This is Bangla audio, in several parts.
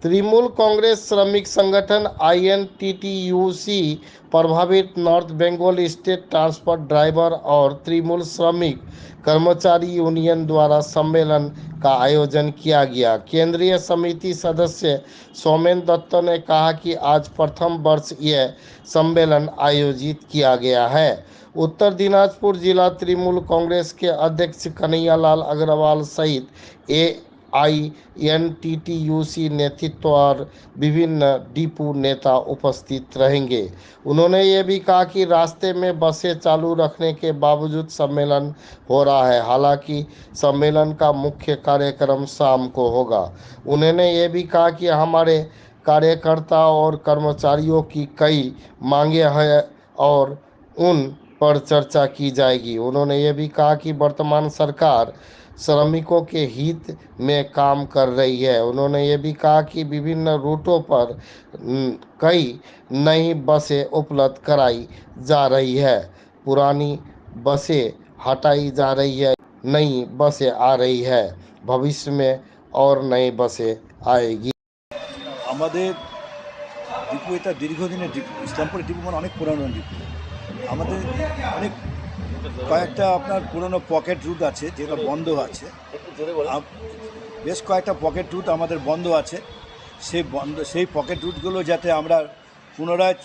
तृणमूल कांग्रेस श्रमिक संगठन आईएनटीटीयूसी प्रभावित north Bengal state transport driver और तृणमूल श्रमिक कर्मचारी यूनियन द्वारा सम्मेलन का आयोजन किया गया। केंद्रीय समिति सदस्य सौमेन दत्त ने कहा कि आज प्रथम वर्ष यह सम्मेलन आयोजित किया गया है। उत्तर दिनाजपुर जिला तृणमूल कांग्रेस के अध्यक्ष कन्हैयालाल अग्रवाल सहित आईएनटीटीयूसी नेतृत्व और विभिन्न डिपो नेता उपस्थित रहेंगे। उन्होंने ये भी कहा कि रास्ते में बसें चालू रखने के बावजूद सम्मेलन हो रहा है। हालांकि सम्मेलन का मुख्य कार्यक्रम शाम को होगा। उन्होंने ये भी कहा कि हमारे कार्यकर्ता और कर्मचारियों की कई मांगे हैं और उन पर चर्चा की जाएगी। उन्होंने ये भी कहा कि वर्तमान सरकार श्रमिकों के हित में काम कर रही है। उन्होंने ये भी कहा कि विभिन्न रूटों पर कई नई बसें उपलब्ध कराई जा रही है, पुरानी बसें हटाई जा रही है, नई बसें आ रही है, भविष्य में और नई बसें आएगी। আমাদের ডিপো এটা দীর্ঘদিনের ডিপো, ইসলামপুরের ডিপো মানে অনেক পুরানো ডিপো। আমাদের অনেক কয়েকটা আপনার পুরনো পকেট রুট আছে যেটা বন্ধ আছে, বেশ কয়েকটা পকেট রুট আমাদের বন্ধ আছে। সেই পকেট রুটগুলো যাতে আমরা পুনরায়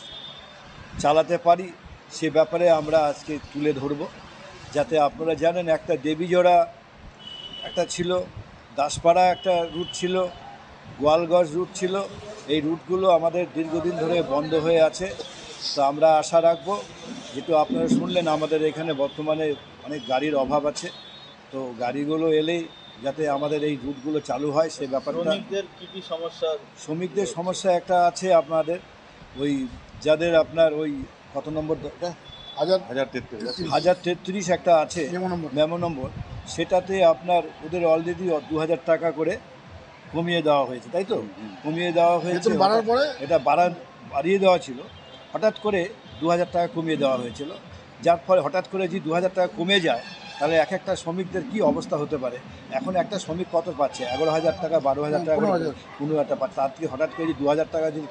চালাতে পারি সে ব্যাপারে আমরা আজকে তুলে ধরব। যাতে আপনারা জানেন একটা দেবীজোড়া একটা ছিল, দাসপাড়া একটা রুট ছিল, গোয়ালগঞ্জ রুট ছিল। এই রুটগুলো আমাদের দীর্ঘদিন ধরে বন্ধ হয়ে আছে। তো আমরা আশা রাখবো, যেহেতু আপনারা শুনলেন আমাদের এখানে বর্তমানে অনেক গাড়ির অভাব আছে, তো গাড়িগুলো এলেই যাতে আমাদের এই রুটগুলো চালু হয় সে ব্যাপারটা। শ্রমিকদের কী কী সমস্যা? শ্রমিকদের সমস্যা একটা আছে আপনাদের ওই যাদের আপনার ওই কত নম্বর 1033 একটা আছে মেমো নম্বর, সেটাতে আপনার ওদের অলরেডি 2000 টাকা করে কমিয়ে দেওয়া হয়েছে, তাই তো? কমিয়ে দেওয়া হয়েছে, এটা বাড়িয়ে দেওয়া ছিল, হঠাৎ করে 2000 টাকা কমিয়ে দেওয়া হয়েছিল। যার ফলে হঠাৎ করে যদি 2000 টাকা কমে যায় তাহলে এক একটা শ্রমিকদের কী অবস্থা হতে পারে। এখন একটা শ্রমিক কত পাচ্ছে? 11,000 টাকা, 12,000 টাকা, 15,000 টাকা পাচ্ছে। তার থেকে হঠাৎ করে যদি 2000 টাকা যদি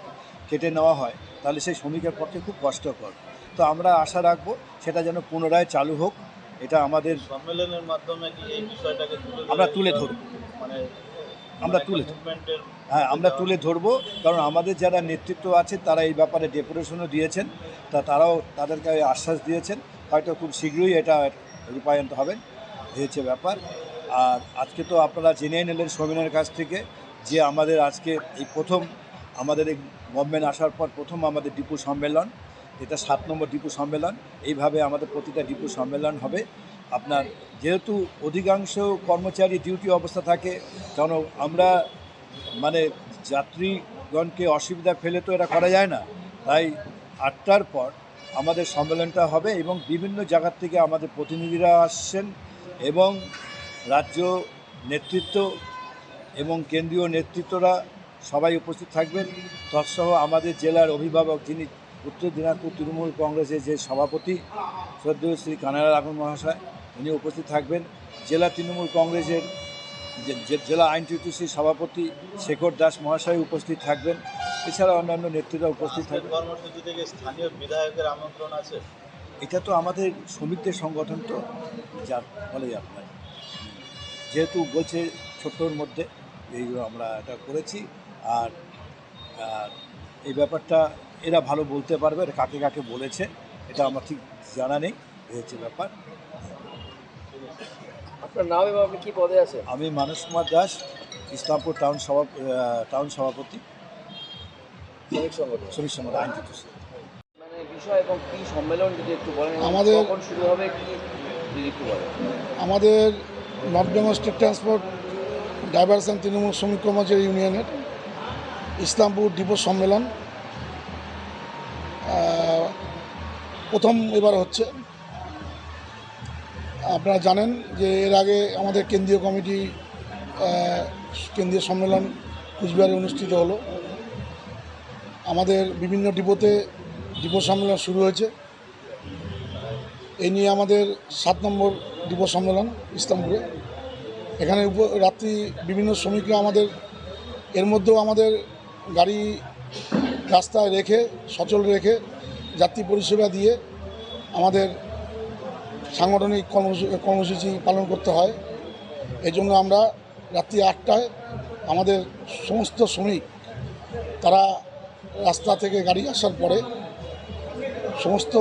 কেটে নেওয়া হয় তাহলে সেই শ্রমিকের পক্ষে খুব কষ্টকর। তো আমরা আশা রাখবো সেটা যেন পুনরায় চালু হোক। এটা আমাদের সম্মেলনের মাধ্যমে কি এই বিষয়টাকে আমরা তুলে ধরব, মানে আমরা তুলে ধরবো। কারণ আমাদের যারা নেতৃত্ব আছে তারা এই ব্যাপারে ডেপুটেশনও দিয়েছেন, তারাও তাদেরকে আশ্বাস দিয়েছেন হয়তো খুব শীঘ্রই এটা রূপায়িত হবেন, হয়েছে ব্যাপার। আর আজকে তো আপনারা জেনে নিলেন সৌমেনের কাছ থেকে যে আমাদের আজকে এই প্রথম আমাদের এই গভর্নমেন্ট আসার পর প্রথম আমাদের ডিপো সম্মেলন, এটা 7 নম্বর ডিপো সম্মেলন। এইভাবে আমাদের প্রতিটা ডিপো সম্মেলন হবে। আপনার যেহেতু অধিকাংশ কর্মচারী ডিউটি অবস্থা থাকে, কারণ আমরা মানে যাত্রীগণকে অসুবিধা ফেলে তো এটা করা যায় না, তাই 8টার পর আমাদের সম্মেলনটা হবে এবং বিভিন্ন জায়গার থেকে আমাদের প্রতিনিধিরা আসছেন এবং রাজ্য নেতৃত্ব এবং কেন্দ্রীয় নেতৃত্বরা সবাই উপস্থিত থাকবেন। তৎসহ আমাদের জেলার অভিভাবক যিনি উত্তর দিনাজপুর তৃণমূল কংগ্রেসের যে সভাপতি শ্রদ্ধেয় শ্রী কানাইলাল আগরওয়াল মহাশয়, উনি উপস্থিত থাকবেন। জেলা তৃণমূল কংগ্রেসের জেলা আইনটিটিউসির সভাপতি শেখর দাস মহাশয় উপস্থিত থাকবেন। এছাড়া অন্যান্য নেতৃত্বরা উপস্থিত থাকবেন। কর্মসূচি থেকে স্থানীয় বিধায়কের আমন্ত্রণ আছে? এটা তো আমাদের শ্রমিকদের সংগঠন, তো যার ফলে আপনার যেহেতু বলছে ছোট্টর মধ্যে এইগুলো আমরা এটা করেছি। আর এই ব্যাপারটা এরা ভালো বলতে পারবে, কাকে কাকে বলেছে এটা আমার ঠিক জানা নেই, হচ্ছে ব্যাপার। আপনার নাম এবং আপনি কী পদে আছেন? আমি মানস কুমার দাস, ইসলামপুর টাউন সভাপতি, শ্রমিক সংগঠন আইনটিটিউসি। মানে বিষয় এবং কী সম্মেলন যদি একটু বলেন, আমাদের কখন শুরু হবে কি যদি একটু বলেন। আমাদের north Bengal state transport drivers and Trinamool শ্রমিক কর্মচারী ইউনিয়নের ইসলামপুর ডিপো সম্মেলন প্রথম এবার হচ্ছে। আপনারা জানেন যে এর আগে আমাদের কেন্দ্রীয় কমিটি কেন্দ্রীয় সম্মেলন কুচবিহারে অনুষ্ঠিত হলো। আমাদের বিভিন্ন ডিপোতে ডিপো সম্মেলন শুরু হয়েছে। এই নিয়ে আমাদের 7 নম্বর ডিপো সম্মেলন ইসলামপুরে। এখানে রাত্রি বিভিন্ন শ্রমিকরা আমাদের, এর মধ্যেও আমাদের গাড়ি রাস্তায় রেখে সচল রেখে যাত্রী পরিষেবা দিয়ে আমাদের সাংগঠনিক কর্মসূচি পালন করতে হয়। এই জন্য আমরা রাত্রি 8টায় আমাদের সমস্ত শ্রমিক তারা রাস্তা থেকে গাড়ি আসার পরে সমস্ত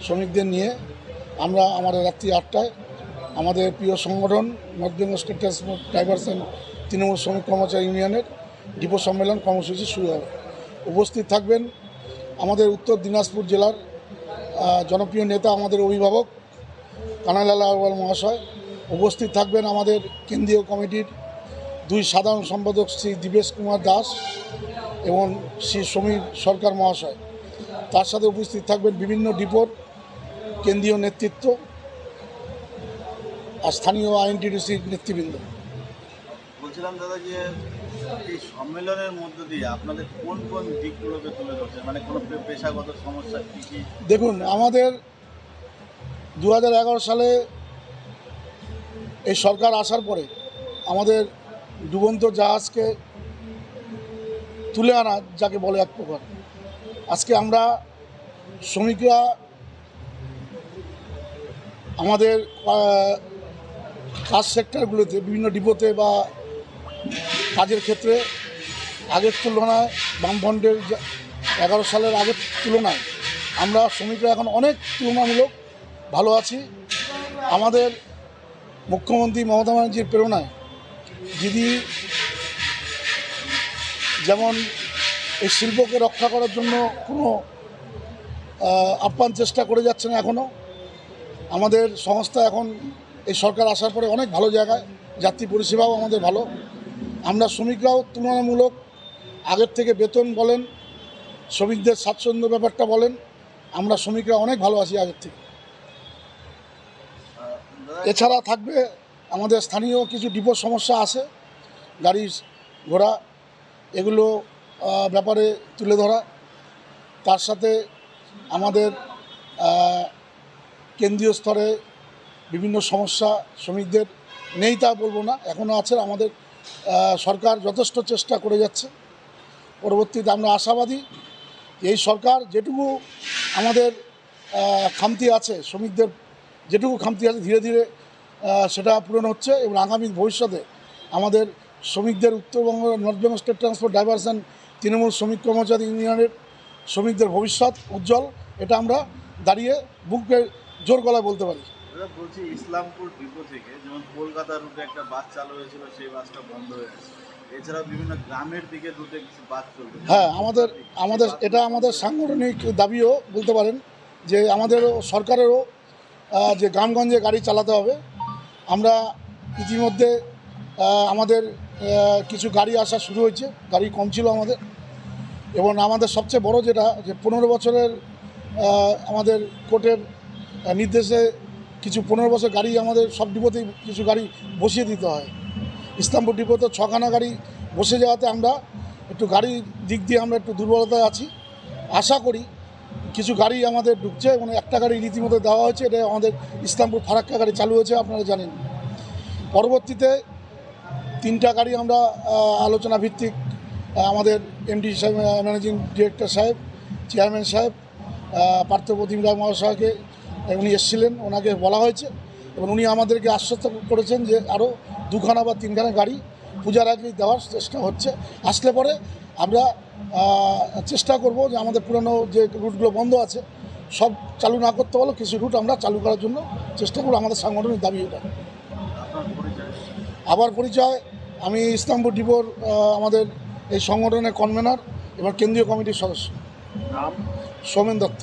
শ্রমিকদের নিয়ে আমরা আমাদের রাত্রি 8টায় আমাদের প্রিয় সংগঠন north Bengal state transport drivers and Trinamool শ্রমিক কর্মচারী ইউনিয়নের ডিপো সম্মেলন কর্মসূচি শুরু হবে। উপস্থিত থাকবেন আমাদের উত্তর দিনাজপুর জেলার জনপ্রিয় নেতা, আমাদের অভিভাবক কানাইলাল আগরওয়াল মহাশয়। উপস্থিত থাকবেন আমাদের কেন্দ্রীয় কমিটির 2 সাধারণ সম্পাদক শ্রী দীপেশ কুমার দাস এবং শ্রী সমীর সরকার মহাশয়। তার সাথে উপস্থিত থাকবেন বিভিন্ন ডিপোর কেন্দ্রীয় নেতৃত্ব আর স্থানীয় আইএনটিডিসির নেতৃবৃন্দ। বলছিলাম দাদা যে এই সম্মেলনের মধ্য দিয়ে আপনাদের কোন কোন দিকগুলোকে তুলে ধরছে, মানে কোনো পেশাগত সমস্যা কী কী? দেখুন, আমাদের 2011 সালে এই সরকার আসার পরে আমাদের ডুবন্ত জাহাজকে তুলে আনা, যাকে বলে এক প্রকার, আজকে আমরা শ্রমিকরা আমাদের কাজ সেক্টরগুলোতে বিভিন্ন ডিপোতে বা কাজের ক্ষেত্রে আগের তুলনায় বামফ্রন্টের 11 সালের আগের তুলনায় আমরা শ্রমিকরা এখন অনেক তুলনামূলক ভালো আছি। আমাদের মুখ্যমন্ত্রী মমতা ব্যানার্জির প্রেরণায় দিদি যেমন এই শিল্পকে রক্ষা করার জন্য কোনো আপ্রাণ চেষ্টা করে যাচ্ছে না, এখনও আমাদের সংস্থা এখন এই সরকার আসার পরে অনেক ভালো জায়গায়, যাত্রী পরিষেবাও আমাদের ভালো। আমরা শ্রমিকরাও তুলনামূলক আগের থেকে বেতন বলেন, শ্রমিকদের স্বাচ্ছন্দ্য ব্যাপারটা বলেন, আমরা শ্রমিকরা অনেক ভালো আছি আগের থেকে। এছাড়া থাকবে আমাদের স্থানীয় কিছু ডিপোর সমস্যা আছে, গাড়ি ঘোড়া এগুলো ব্যাপারে তুলে ধরা। তার সাথে আমাদের কেন্দ্রীয় স্তরে বিভিন্ন সমস্যা শ্রমিকদের নেই তা বলবো না, এখনও আছে। আমাদের সরকার যথেষ্ট চেষ্টা করে যাচ্ছে। পরবর্তীতে আমরা আশাবাদী এই সরকার যেটুকু আমাদের খামতি আছে, শ্রমিকদের যেটুকু খামতি আছে, ধীরে ধীরে সেটা পূরণ হচ্ছে এবং আগামী ভবিষ্যতে আমাদের শ্রমিকদের Uttarbanga north Bengal state transport drivers and Trinamool শ্রমিক কর্মচারী ইউনিয়নের শ্রমিকদের ভবিষ্যৎ উজ্জ্বল, এটা আমরা দাঁড়িয়ে বুকে জোর গলায় বলতে পারি। বলছি ইসলামপুর ডিপো থেকে যেমন কলকাতা রুটে একটা বাস চালু হয়েছিল, সেই বাসটা বন্ধ হয়ে গেছে। এছাড়াও বিভিন্ন গ্রামের দিকে রুটে কিছু বাস চলবে। হ্যাঁ, আমাদের এটা আমাদের সাংগঠনিক দাবিও বলতে পারেন যে আমাদেরও সরকারেরও যে গ্রামগঞ্জে গাড়ি চালাতে হবে। আমরা ইতিমধ্যে আমাদের কিছু গাড়ি আসা শুরু হয়েছে, গাড়ি কম ছিল আমাদের। এবং আমাদের সবচেয়ে বড় যেটা যে 15 বছরের আমাদের কোর্টের নির্দেশে কিছু 15 বছর গাড়ি আমাদের সব ডিপোতেই কিছু গাড়ি বসিয়ে দিতে হয়। ইসলামপুর ডিপোতে 6খানা গাড়ি বসে যাওয়াতে আমরা একটু গাড়ির দিক দিয়ে আমরা একটু দুর্বলতায় আছি। আশা করি কিছু গাড়ি আমাদের ঢুকছে এবং একটা গাড়ি রীতিমতো দেওয়া হয়েছে, এটা আমাদের ইসলামপুর ফারাক্কা গাড়ি চালু হয়েছে, আপনারা জানেন। পরবর্তীতে 3টা গাড়ি আমরা আলোচনা ভিত্তিক আমাদের এমডি সাহেব, ম্যানেজিং ডিরেক্টর সাহেব, চেয়ারম্যান সাহেব পার্থপ্রতিম রায় মহাশয়কে উনি এসেছিলেন, ওনাকে বলা হয়েছে এবং উনি আমাদেরকে আশ্বস্ত করেছেন যে আরও 2খানা বা 3খানা গাড়ি পূজার আগেই দেওয়ার চেষ্টা হচ্ছে। আসলে পরে আমরা চেষ্টা করব যে আমাদের পুরনো যে রুটগুলো বন্ধ আছে সব চালু না করতে পারলেও কিছু রুট আমরা চালু করার জন্য চেষ্টা করব। আমাদের সাংগঠনিক দাবি এটা। আবার পরিচয়, আমি ইসলামপুর ডিপোর আমাদের এই সংগঠনের কনভেনার এবং কেন্দ্রীয় কমিটির সদস্য। নাম? সৌমেন দত্ত।